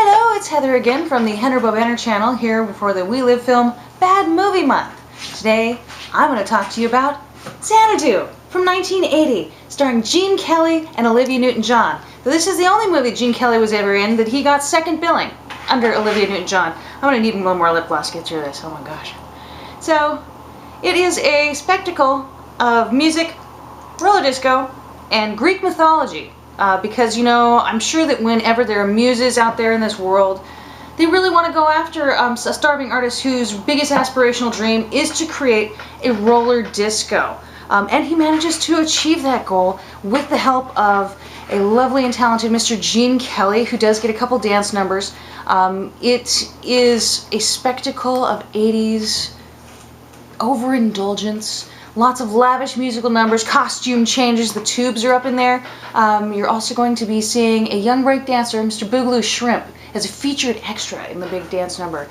Hello, it's Heather again from the Henry Banner channel here for the We Live Film Bad Movie Month. Today, I'm going to talk to you about Xanadu from 1980, starring Gene Kelly and Olivia Newton-John. This is the only movie Gene Kelly was ever in that he got second billing under Olivia Newton-John. I'm going to need a little more lip gloss to get through this. Oh my gosh. So, it is a spectacle of music, roller disco, and Greek mythology. Because, you know, I'm sure that whenever there are muses out there in this world, they really want to go after a starving artist whose biggest aspirational dream is to create a roller disco. And he manages to achieve that goal with the help of a lovely and talented Mr. Gene Kelly, who does get a couple dance numbers. It is a spectacle of 80s overindulgence. Lots of lavish musical numbers, costume changes, the tubes are up in there. You're also going to be seeing a young break dancer, Mr. Boogaloo Shrimp, as a featured extra in the big dance number.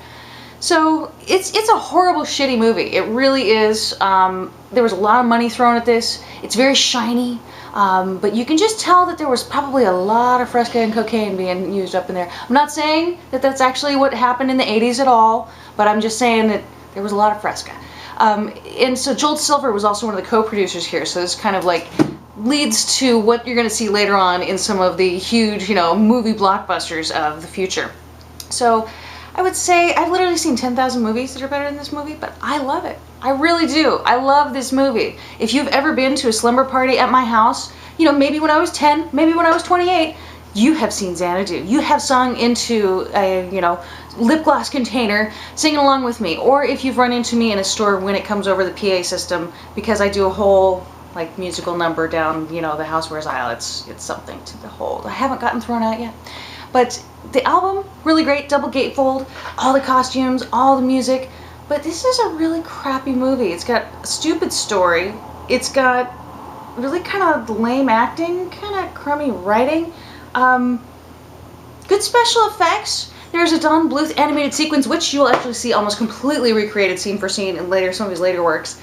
So it's a horrible, shitty movie. It really is. There was a lot of money thrown at this. It's very shiny, but you can just tell that there was probably a lot of Fresca and cocaine being used up in there. I'm not saying that that's actually what happened in the 80s at all, but I'm just saying that there was a lot of Fresca. And so Joel Silver was also one of the co-producers here, so this kind of like leads to what you're going to see later on in some of the huge, you know, movie blockbusters of the future. So I would say I've literally seen 10,000 movies that are better than this movie, but I love it. I really do. I love this movie. If you've ever been to a slumber party at my house, you know, maybe when I was 10, maybe when I was 28, you have seen Xanadu. You have sung into a, you know, lip gloss container singing along with me. Or if you've run into me in a store when it comes over the PA system, because I do a whole like musical number down, you know, the housewares aisle. It's something to behold. I haven't gotten thrown out yet. But the album, really great, double gatefold, all the costumes, all the music. But this is a really crappy movie. It's got a stupid story. It's got really kind of lame acting, kind of crummy writing. Good special effects. There's a Don Bluth animated sequence, which you'll actually see almost completely recreated scene for scene in some of his later works.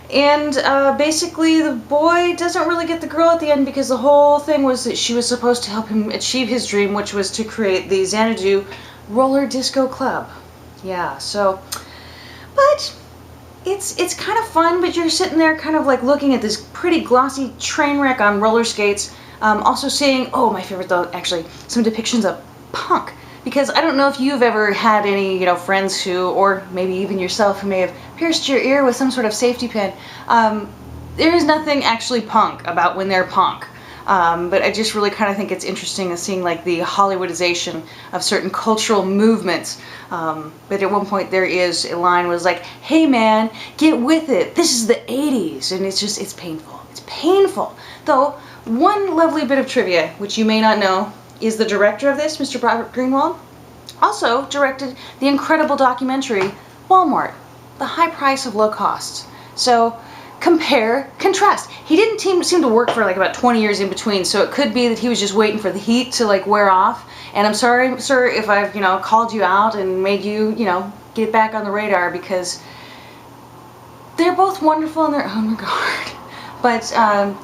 And basically the boy doesn't really get the girl at the end because the whole thing was that she was supposed to help him achieve his dream, which was to create the Xanadu Roller Disco Club. Yeah, so, but it's kind of fun, but you're sitting there kind of like looking at this pretty glossy train wreck on roller skates. Also seeing, oh, my favorite though, actually, some depictions of punk. Because I don't know if you've ever had any, you know, friends who, or maybe even yourself, who may have pierced your ear with some sort of safety pin. There is nothing actually punk about when they're punk. But I just really kind of think it's interesting seeing like the Hollywoodization of certain cultural movements. But at one point there is a line was like, hey man, get with it. This is the 80s. And it's just, it's painful. It's painful. Though, one lovely bit of trivia, which you may not know, is the director of this, Mr. Robert Greenwald, also directed the incredible documentary, Walmart, The High Price of Low Costs. So, compare, contrast. He didn't seem to work for like about 20 years in between, so it could be that he was just waiting for the heat to like wear off. And I'm sorry, sir, if I've, you know, called you out and made you, you know, get back on the radar, because they're both wonderful in their own regard. But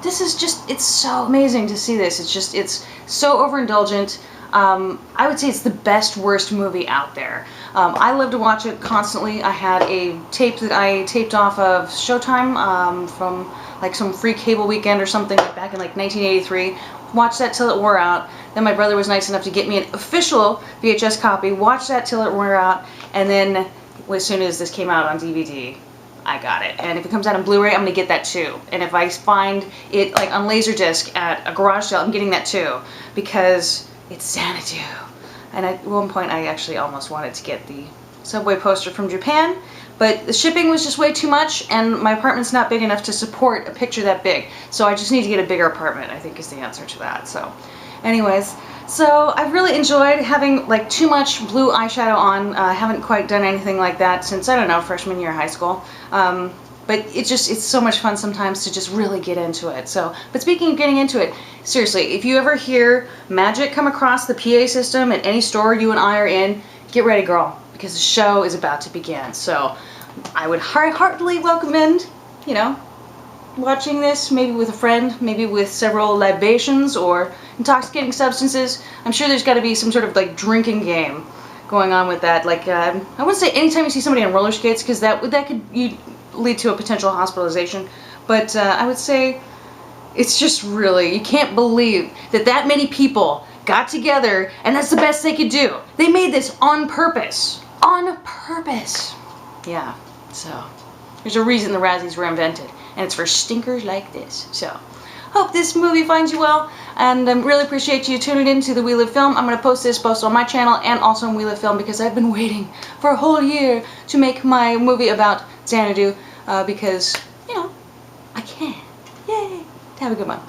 this is just, it's so amazing to see this. It's just, it's so overindulgent. I would say it's the best, worst movie out there. I love to watch it constantly. I had a tape that I taped off of Showtime from like some free cable weekend or something back in like 1983. Watched that till it wore out. Then my brother was nice enough to get me an official VHS copy. Watched that till it wore out. And then as soon as this came out on DVD, I got it. And if it comes out on Blu-ray, I'm going to get that too. And if I find it like on Laserdisc at a garage sale, I'm getting that too. Because it's Xanadu. And at one point I actually almost wanted to get the Subway poster from Japan, but the shipping was just way too much, and my apartment's not big enough to support a picture that big. So I just need to get a bigger apartment, I think is the answer to that. So anyways, so I've really enjoyed having like too much blue eyeshadow on. I haven't quite done anything like that since, I don't know, freshman year of high school. But it's so much fun sometimes to just really get into it. So, but speaking of getting into it, seriously, if you ever hear magic come across the PA system at any store you and I are in, get ready, girl, because the show is about to begin. So I would heartily recommend, you know, watching this maybe with a friend, maybe with several libations, or intoxicating substances. I'm sure there's got to be some sort of like drinking game going on with that. Like I wouldn't say anytime you see somebody on roller skates, because that could lead to a potential hospitalization. But I would say it's just really, you can't believe that many people got together and that's the best they could do. They made this on purpose. On purpose. Yeah, so there's a reason the Razzies were invented, and it's for stinkers like this. So hope this movie finds you well, and I really appreciate you tuning in to the We Live Film. I'm going to post this both on my channel and also on We Live Film, because I've been waiting for a whole year to make my movie about Xanadu, because, you know, I can. Yay! Have a good one.